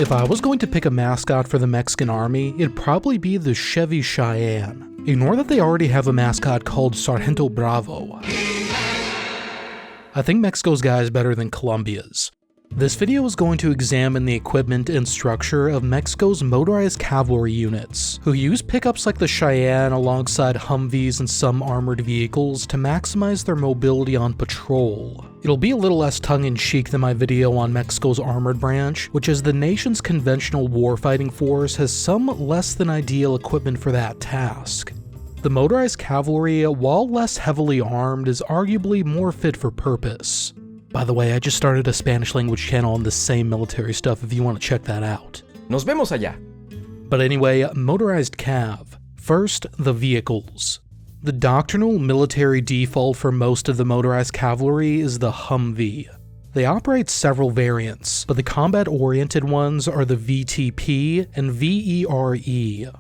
If I was going to pick a mascot for the Mexican army, it'd probably be the Chevy Cheyenne. Ignore that they already have a mascot called Sargento Bravo. I think Mexico's guy is better than Colombia's. This video is going to examine the equipment and structure of Mexico's motorized cavalry units, who use pickups like the Cheyenne alongside Humvees and some armored vehicles to maximize their mobility on patrol. It'll be a little less tongue-in-cheek than my video on Mexico's armored branch, which as the nation's conventional warfighting force has some less than ideal equipment for that task. The motorized cavalry, while less heavily armed, is arguably more fit for purpose. By the way, I just started a Spanish language channel on the same military stuff if you want to check that out. Nos vemos allá. But anyway, motorized cav. First, the vehicles. The doctrinal military default for most of the motorized cavalry is the Humvee. They operate several variants, but the combat-oriented ones are the VTP and VERE.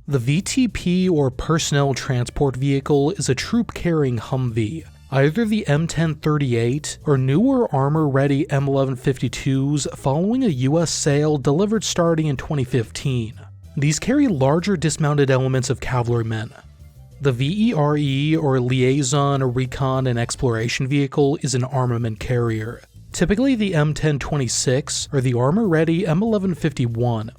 The VTP, or Personnel Transport Vehicle, is a troop-carrying Humvee. Either the M1038 or newer armor-ready M1152s following a US sale delivered starting in 2015. These carry larger dismounted elements of cavalrymen. The VERE, or Liaison, Recon, and Exploration Vehicle, is an armament carrier, typically the M1026 or the armor-ready M1151.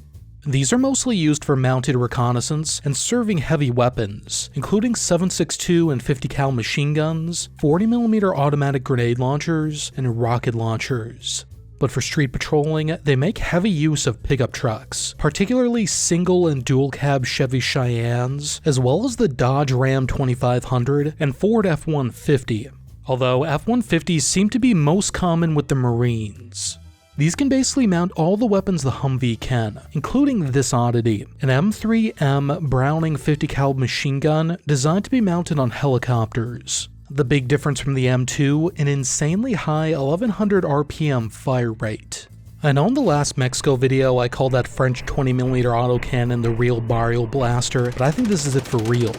These are mostly used for mounted reconnaissance and serving heavy weapons, including 7.62 and 50 cal machine guns, 40mm automatic grenade launchers, and rocket launchers. But for street patrolling, they make heavy use of pickup trucks, particularly single and dual cab Chevy Cheyennes, as well as the Dodge Ram 2500 and Ford F-150, although F-150s seem to be most common with the Marines. These can basically mount all the weapons the Humvee can, including this oddity, an M3M Browning 50 cal machine gun designed to be mounted on helicopters. The big difference from the M2, an insanely high 1100 RPM fire rate. I know in the last Mexico video I called that French 20mm autocannon the real Barrel Blaster, but I think this is it for real.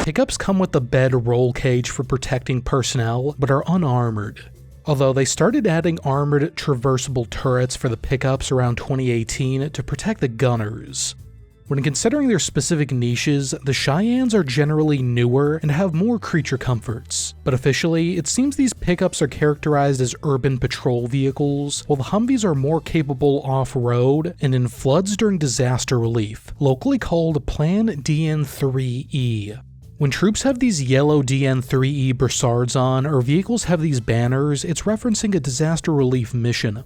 Pickups come with a bed roll cage for protecting personnel, but are unarmored. Although they started adding armored traversable turrets for the pickups around 2018 to protect the gunners. When considering their specific niches, the Cheyennes are generally newer and have more creature comforts, but officially, it seems these pickups are characterized as urban patrol vehicles, while the Humvees are more capable off-road and in floods during disaster relief, locally called Plan DN3E. When troops have these yellow DN3E Bussards on, or vehicles have these banners, it's referencing a disaster relief mission.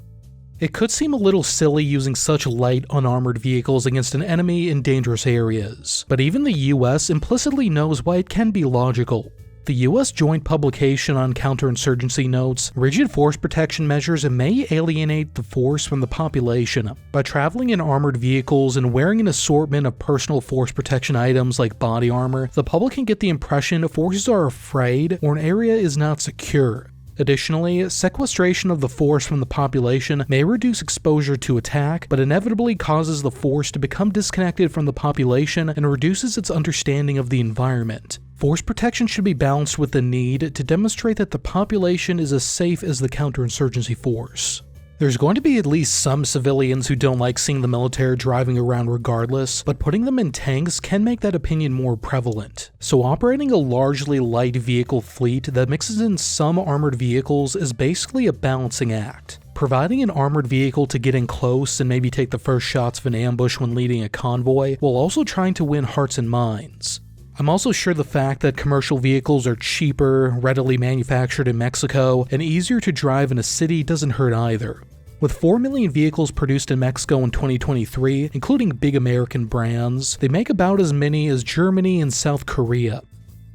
It could seem a little silly using such light, unarmored vehicles against an enemy in dangerous areas, but even the US implicitly knows why it can be logical. The US Joint Publication on Counterinsurgency notes, rigid force protection measures may alienate the force from the population. By traveling in armored vehicles and wearing an assortment of personal force protection items like body armor, the public can get the impression forces are afraid or an area is not secure. Additionally, sequestration of the force from the population may reduce exposure to attack, but inevitably causes the force to become disconnected from the population and reduces its understanding of the environment. Force protection should be balanced with the need to demonstrate that the population is as safe as the counterinsurgency force. There's going to be at least some civilians who don't like seeing the military driving around regardless, but putting them in tanks can make that opinion more prevalent. So operating a largely light vehicle fleet that mixes in some armored vehicles is basically a balancing act. Providing an armored vehicle to get in close and maybe take the first shots of an ambush when leading a convoy, while also trying to win hearts and minds. I'm also sure the fact that commercial vehicles are cheaper, readily manufactured in Mexico, and easier to drive in a city doesn't hurt either. With 4 million vehicles produced in Mexico in 2023, including big American brands, they make about as many as Germany and South Korea.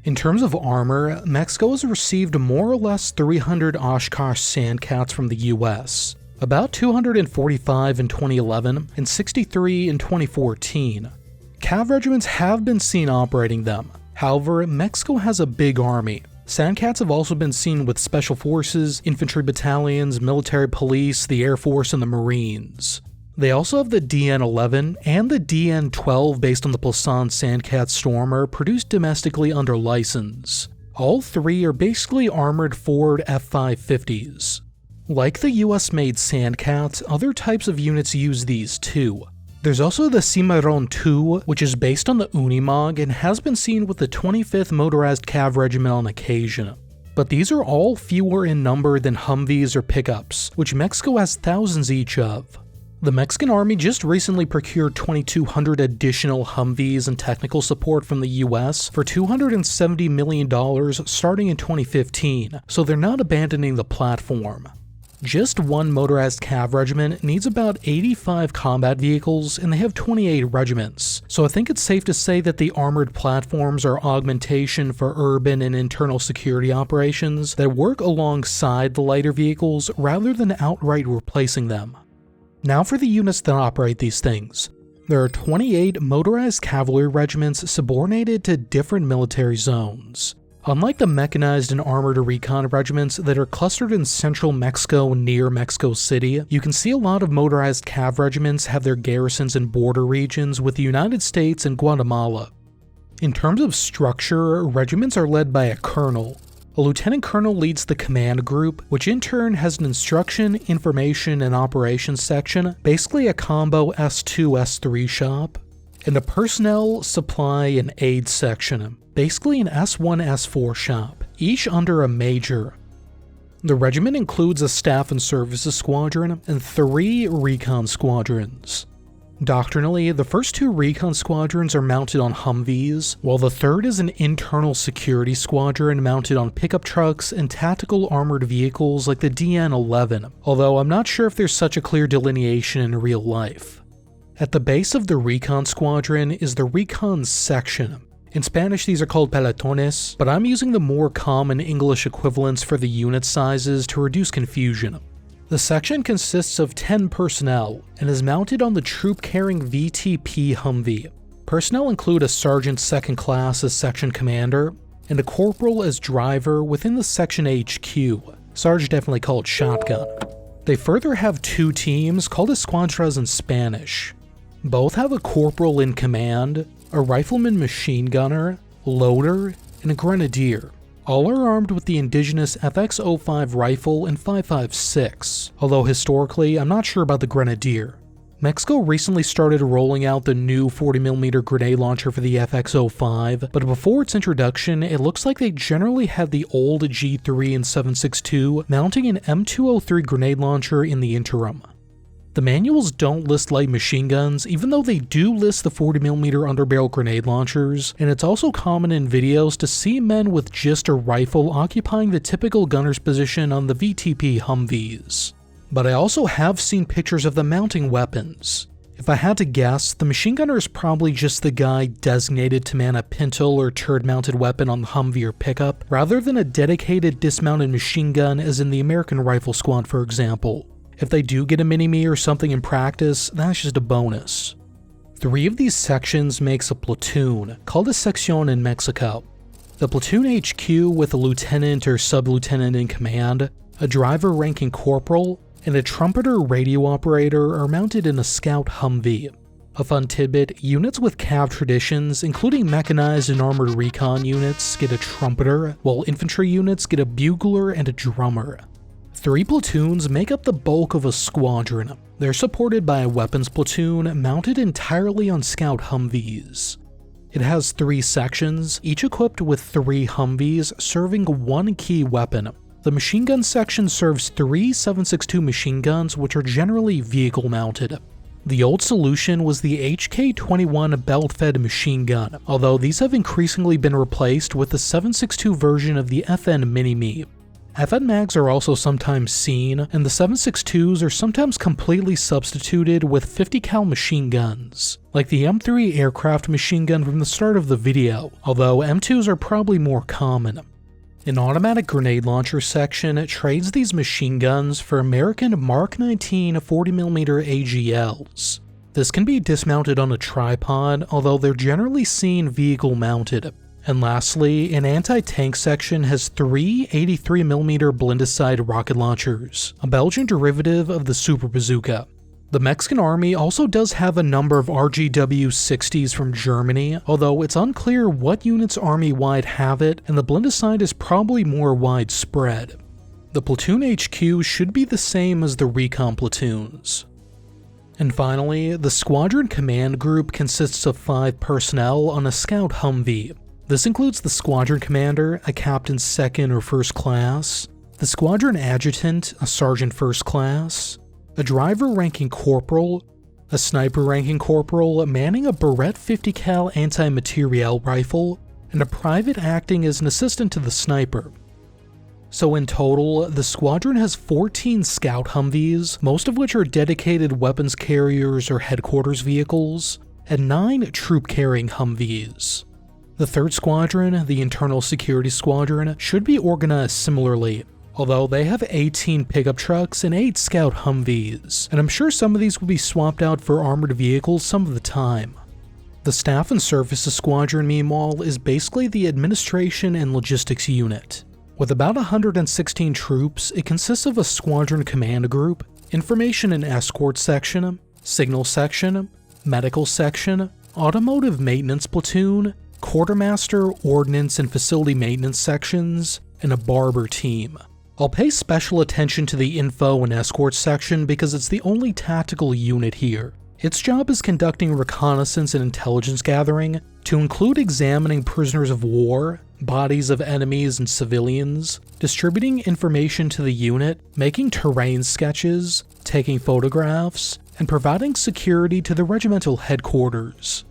In terms of armor, Mexico has received more or less 300 Oshkosh Sandcats from the US, about 245 in 2011 and 63 in 2014. Cav regiments have been seen operating them. However, Mexico has a big army. Sandcats have also been seen with special forces, infantry battalions, military police, the Air Force, and the Marines. They also have the DN-11 and the DN-12 based on the Plasan Sandcat Stormer produced domestically under license. All three are basically armored Ford F-550s. Like the US-made Sandcats, other types of units use these too. There's also the Cimarron II, which is based on the Unimog and has been seen with the 25th Motorized Cav Regiment on occasion. But these are all fewer in number than Humvees or pickups, which Mexico has thousands each of. The Mexican army just recently procured 2,200 additional Humvees and technical support from the US for $270 million starting in 2015, so they're not abandoning the platform. Just one motorized cav regiment needs about 85 combat vehicles, and they have 28 regiments, so I think it's safe to say that the armored platforms are augmentation for urban and internal security operations that work alongside the lighter vehicles rather than outright replacing them. Now for the units that operate these things. There are 28 motorized cavalry regiments subordinated to different military zones. Unlike the mechanized and armored recon regiments that are clustered in central Mexico near Mexico City, you can see a lot of motorized cav regiments have their garrisons in border regions with the United States and Guatemala. In terms of structure, regiments are led by a colonel. A lieutenant colonel leads the command group, which in turn has an instruction, information, and operations section, basically a combo S2-S3 shop, and a personnel, supply, and aid section, basically an S1-S4 shop, each under a major. The regiment includes a staff and services squadron and 3 recon squadrons. Doctrinally, the first 2 recon squadrons are mounted on Humvees, while the third is an internal security squadron mounted on pickup trucks and tactical armored vehicles like the DN-11, although I'm not sure if there's such a clear delineation in real life. At the base of the recon squadron is the recon section. In Spanish these are called pelotones, but I'm using the more common English equivalents for the unit sizes to reduce confusion. The section consists of 10 personnel and is mounted on the troop-carrying VTP Humvee. Personnel include a sergeant second class as section commander, and a corporal as driver within the section HQ. Sarge definitely called shotgun. They further have 2 teams called escuadras in Spanish. Both have a corporal in command, a rifleman machine gunner, loader, and a grenadier. All are armed with the indigenous FX-05 rifle and 5.56, although historically I'm not sure about the grenadier. Mexico recently started rolling out the new 40mm grenade launcher for the FX-05, but before its introduction it looks like they generally had the old G3 and 7.62 mounting an M203 grenade launcher in the interim. The manuals don't list light machine guns, even though they do list the 40mm underbarrel grenade launchers, and it's also common in videos to see men with just a rifle occupying the typical gunner's position on the VTP Humvees. But I also have seen pictures of them mounting weapons. If I had to guess, the machine gunner is probably just the guy designated to man a pintle or turret-mounted weapon on the Humvee or pickup, rather than a dedicated dismounted machine gun as in the American Rifle Squad for example. If they do get a mini-me or something in practice, that's just a bonus. 3 of these sections makes a platoon, called a sección in Mexico. The platoon HQ with a lieutenant or sub-lieutenant in command, a driver ranking corporal, and a trumpeter radio operator are mounted in a scout Humvee. A fun tidbit, units with cav traditions, including mechanized and armored recon units, get a trumpeter, while infantry units get a bugler and a drummer. 3 platoons make up the bulk of a squadron. They're supported by a weapons platoon mounted entirely on scout Humvees. It has 3 sections, each equipped with 3 Humvees serving 1 key weapon. The machine gun section serves 3 7.62 machine guns, which are generally vehicle mounted. The old solution was the HK-21 belt-fed machine gun, although these have increasingly been replaced with the 7.62 version of the FN Mini-Me. FN mags are also sometimes seen, and the 7.62s are sometimes completely substituted with 50 cal machine guns, like the M3 aircraft machine gun from the start of the video, although M2s are probably more common. An automatic grenade launcher section trades these machine guns for American Mark 19 40mm AGLs. This can be dismounted on a tripod, although they're generally seen vehicle mounted. And lastly, an anti-tank section has 3 83mm Blindecide rocket launchers, a Belgian derivative of the Super Bazooka. The Mexican army also does have a number of RGW-60s from Germany, although it's unclear what units army-wide have it, and the Blindecide is probably more widespread. The platoon HQ should be the same as the recon platoons. And finally, the squadron command group consists of 5 personnel on a scout Humvee. This includes the squadron commander, a captain second or first class, the squadron adjutant, a sergeant first class, a driver ranking corporal, a sniper ranking corporal manning a Barrett 50 cal anti-materiel rifle, and a private acting as an assistant to the sniper. So in total, the squadron has 14 scout Humvees, most of which are dedicated weapons carriers or headquarters vehicles, and 9 troop-carrying Humvees. The 3rd squadron, the Internal Security Squadron, should be organized similarly, although they have 18 pickup trucks and 8 scout Humvees, and I'm sure some of these will be swapped out for armored vehicles some of the time. The Staff and Services Squadron, meanwhile, is basically the administration and logistics unit. With about 116 troops, it consists of a squadron command group, information and escort section, signal section, medical section, automotive maintenance platoon, quartermaster, ordnance, and facility maintenance sections, and a barber team. I'll pay special attention to the info and escort section because it's the only tactical unit here. Its job is conducting reconnaissance and intelligence gathering, to include examining prisoners of war, bodies of enemies and civilians, distributing information to the unit, making terrain sketches, taking photographs, and providing security to the regimental headquarters.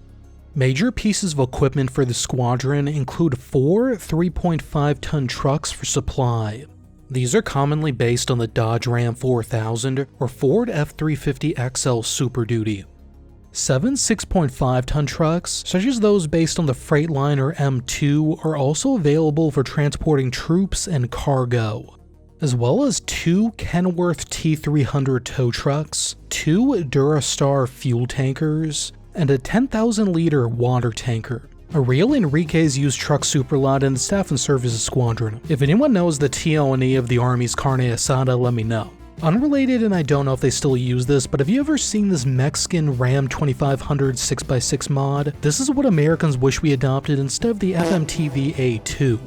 Major pieces of equipment for the squadron include 4 3.5-ton trucks for supply. These are commonly based on the Dodge Ram 4000 or Ford F-350XL Super Duty. 7 6.5-ton trucks, such as those based on the Freightliner M2, are also available for transporting troops and cargo, as well as 2 Kenworth T300 tow trucks, 2 Durastar fuel tankers, and a 10,000-liter water tanker. A real Enriquez used truck superlot in the Staff and Services Squadron. If anyone knows the TO&E of the Army's carne asada, let me know. Unrelated, and I don't know if they still use this, but have you ever seen this Mexican Ram 2500 6x6 mod? This is what Americans wish we adopted instead of the FMTV A2.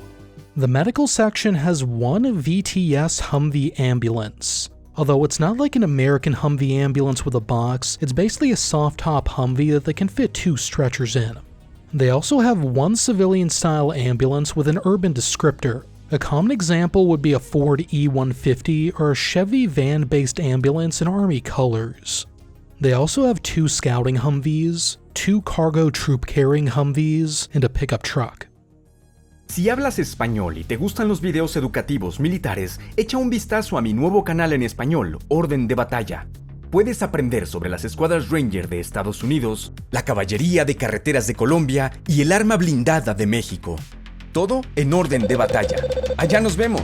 The medical section has 1 VTS Humvee ambulance. Although it's not like an American Humvee ambulance with a box, it's basically a soft-top Humvee that they can fit 2 stretchers in. They also have 1 civilian-style ambulance with an urban descriptor. A common example would be a Ford E150 or a Chevy van-based ambulance in Army colors. They also have 2 scouting Humvees, 2 cargo troop-carrying Humvees, and a pickup truck. Si hablas español y te gustan los videos educativos militares, echa un vistazo a mi nuevo canal en español, Orden de Batalla. Puedes aprender sobre las escuadras Ranger de Estados Unidos, la caballería de carreteras de Colombia y el arma blindada de México. Todo en Orden de Batalla. Allá nos vemos.